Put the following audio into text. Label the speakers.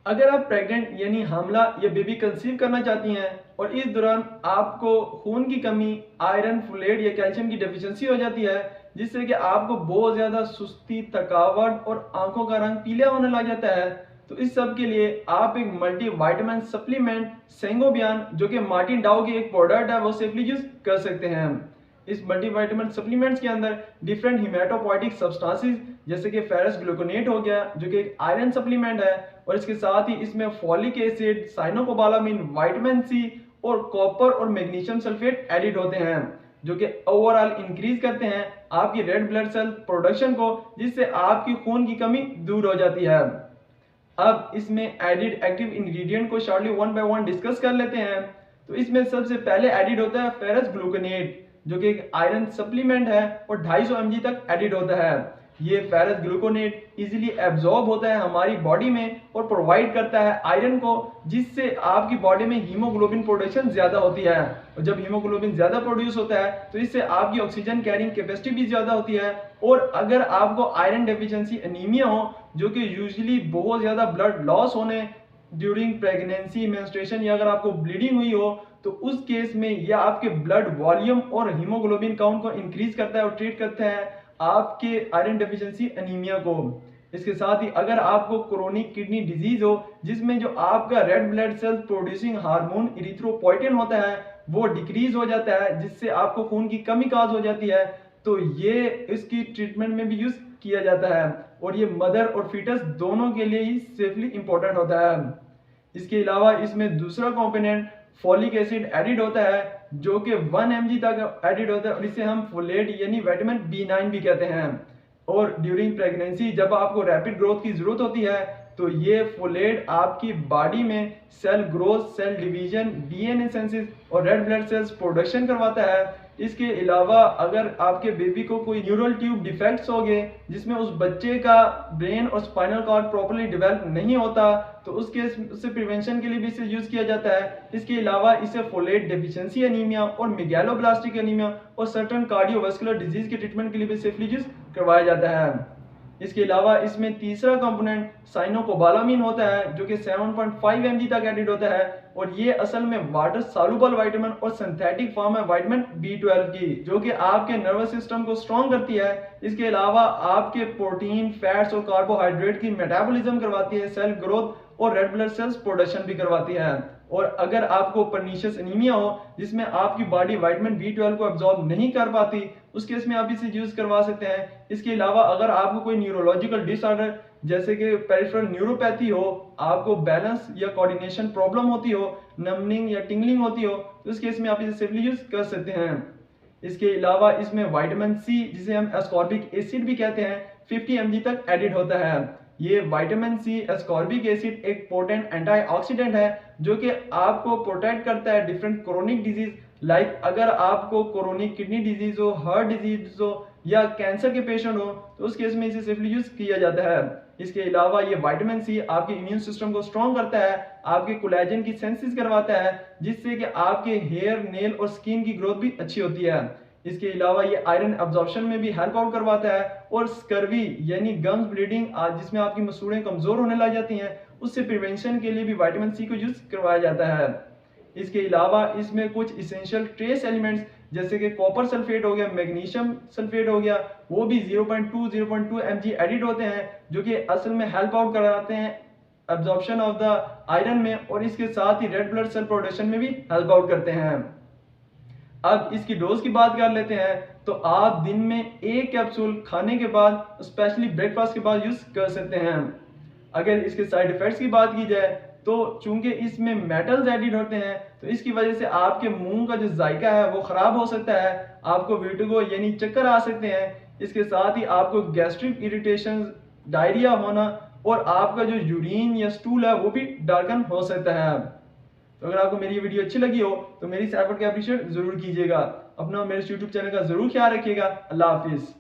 Speaker 1: अगर आप प्रेग्नेंट यानी हामला या बेबी कंसीव करना चाहती हैं और इस दौरान आपको खून की कमी, आयरन, फोलेट या कैल्शियम की डेफिशिएंसी हो जाती है, जिससे कि आपको बहुत ज़्यादा सुस्ती, थकावट और आंखों का रंग पीला होने लग जाता है, तो इस सब के लिए आप एक मल्टी वाइटामिन सप्लीमेंट सेंगोबियन, जो कि मार्टिन डाउ की एक प्रोडक्ट है, वो सेफली यूज कर सकते हैं। इस मल्टीविटामिन सप्लीमेंट्स के अंदर डिफरेंट हिमेटोपोइटिक सब्सटेंसेस जैसे कि फेरस ग्लूकोनेट हो गया, जो कि एक आयरन सप्लीमेंट है, और इसके साथ ही इसमें folic acid, cyanocobalamin, vitamin C और कॉपर और मैग्नीशियम सल्फेट एडिड होते हैं, जो कि ओवरऑल इंक्रीज करते हैं आपकी रेड ब्लड सेल प्रोडक्शन को, जिससे आपकी खून की कमी दूर हो जाती है। अब इसमें एडिड एक्टिव इंग्रेडिएंट को shortly one by one discuss कर लेते हैं। तो इसमें सबसे पहले एडिड होता है फेरस ग्लूकोनेट, जो कि एक आयरन सप्लीमेंट है और 250 mg तक एडिड होता है। ये फेरस ग्लूकोनेट इजीली एब्जॉर्ब होता है हमारी बॉडी में और प्रोवाइड करता है आयरन को, जिससे आपकी बॉडी में हीमोग्लोबिन प्रोडक्शन ज्यादा होती है, और जब हीमोग्लोबिन ज्यादा प्रोड्यूस होता है तो इससे आपकी ऑक्सीजन कैरिंग कैपेसिटी भी ज्यादा होती है। और अगर आपको आयरन डेफिशिएंसी एनीमिया हो, जो कि यूजुअली बहुत ज्यादा ब्लड लॉस होने ड्यूरिंग प्रेगनेंसी, मेंस्ट्रुएशन या अगर आपको ब्लीडिंग हुई हो, तो उस केस में यह आपके ब्लड वॉल्यूम और हीमोग्लोबिन काउंट को इंक्रीज करता है और ट्रीट करता है आपके आयरन डेफिशिएंसी एनीमिया को। इसके साथ ही अगर आपको क्रोनिक किडनी डिजीज हो, जिसमें जो आपका red blood cell producing hormone erythropoietin होता है वो डिक्रीज हो जाता है, जिससे आपको खून की कमी काज हो जाती है, तो ये इसकी ट्रीटमेंट में भी यूज किया जाता है, और ये मदर और फीटस दोनों के लिए ही सेफली इंपॉर्टेंट होता है। इसके अलावा इसमें दूसरा कंपोनेंट फॉलिक एसिड एडिड होता है, जो कि 1 mg तक एडिड होता है, और इसे हम फोलेट यानी विटामिन B9 भी कहते हैं। और ड्यूरिंग प्रेगनेंसी जब आपको रैपिड ग्रोथ की जरूरत होती है, तो ये फोलेट आपकी बॉडी में cell growth, cell division, DNA synthesis और रेड ब्लड सेल्स प्रोडक्शन करवाता है। इसके अलावा अगर आपके बेबी को कोई न्यूरल ट्यूब डिफेक्ट्स हो गए, जिसमें उस बच्चे का ब्रेन और स्पाइनल कॉर्ड प्रॉपर्ली डेवलप नहीं होता, तो उससे प्रिवेंशन के लिए भी इसे यूज किया जाता है। इसके अलावा इसे फोलेट डेफिशिएंसी एनीमिया और मेगालोब्लास्टिक एनीमिया और सर्टेन कार्डियोवास्कुलर डिजीज के ट्रीटमेंट के लिए भी सेफली यूज करवाया जाता है। इसके अलावा इसमें तीसरा कंपोनेंट साइनोकोबालामिन होता है, जो कि 7.5 mg तक एडिड होता है, और ये असल में वाटर सॉल्युबल विटामिन और सिंथेटिक फॉर्म है विटामिन B12 की, जो कि आपके नर्वस सिस्टम को स्ट्रॉन्ग करती है। इसके अलावा आपके प्रोटीन, फैट्स और कार्बोहाइड्रेट की मेटाबॉलिज्म करवाती है, सेल ग्रोथ और रेड ब्लड सेल्स प्रोडक्शन भी करवाती है। और अगर आपको परनीशियस एनीमिया हो, जिसमें आपकी बॉडी विटामिन B12 को एब्जॉर्ब नहीं कर पाती, उस केस में आप इसे यूज करवा सकते हैं। इसके अलावा अगर आपको कोई न्यूरोलॉजिकल डिसऑर्डर जैसे कि पेरिफेरल न्यूरोपैथी हो, आपको बैलेंस या कोऑर्डिनेशन प्रॉब्लम होती हो, नंबनिंग या टिंगलिंग होती हो, तो इस केस में आप इसे सेफली यूज कर सकते हैं। इसके अलावा इसमें विटामिन सी, जिसे हम एस्कॉर्बिक एसिड भी कहते हैं, 50 mg तक एडिड होता है। ये विटामिन सी एस्कॉर्बिक एसिड एक पोटेंट एंटीऑक्सीडेंट है, जो कि आपको प्रोटेक्ट करता है डिफरेंट क्रोनिक डिजीज, लाइक अगर आपको क्रोनिक किडनी डिजीज हो, हार्ट डिजीज हो या कैंसर के पेशेंट हो, तो उस केस में इसे सेफली यूज किया जाता है। इसके अलावा ये विटामिन सी आपके इम्यून सिस्टम को स्ट्रॉन्ग करता है, आपके कोलेजन की सिंथेसिस करवाता है, जिससे कि आपके हेयर, नेल और स्किन की ग्रोथ भी अच्छी होती है। इसके अलावा ये आयरन एब्जॉर्प्शन में भी हेल्प आउट करवाता है, और स्कर्वी यानी गम्स ब्लीडिंग, जिसमें आपकी मसूड़ें कमजोर होने लग जाती हैं, उससे प्रिवेंशन के लिए भी विटामिन सी को यूज करवाया जाता है। इसके अलावा इसमें कुछ इसेंशियल ट्रेस एलिमेंट्स जैसे कि कॉपर सल्फेट हो गया, मैग्नीशियम सल्फेट हो गया, वो भी 0.2 mg एडिड होते हैं, जो कि असल में हेल्प आउट कराते हैं एब्जॉर्प्शन ऑफ द आयरन में, और इसके साथ ही रेड ब्लड सेल प्रोडक्शन में भी हेल्प आउट करते हैं। अब इसकी डोज की बात कर लेते हैं, तो आप दिन में एक कैप्सूल खाने के बाद, स्पेशली ब्रेकफास्ट के बाद यूज कर सकते हैं। अगर इसके साइड इफेक्ट्स की बात की जाए, तो चूंकि इसमें मेटल्स एडिड होते हैं, तो इसकी वजह से आपके मुंह का जो जायका है वो खराब हो सकता है, आपको विटिगो यानी चक्कर आ सकते हैं। इसके साथ ही आपको गैस्ट्रिक इरिटेशन, डायरिया होना, और आपका जो यूरिन या स्टूल है वो भी डार्कन हो सकता है। तो अगर आपको मेरी वीडियो अच्छी लगी हो, तो मेरी इस एफर्ट को अप्रिशिएट जरूर कीजिएगा। अपना मेरे YouTube चैनल का जरूर ख्याल रखिएगा। अल्लाह हाफिज।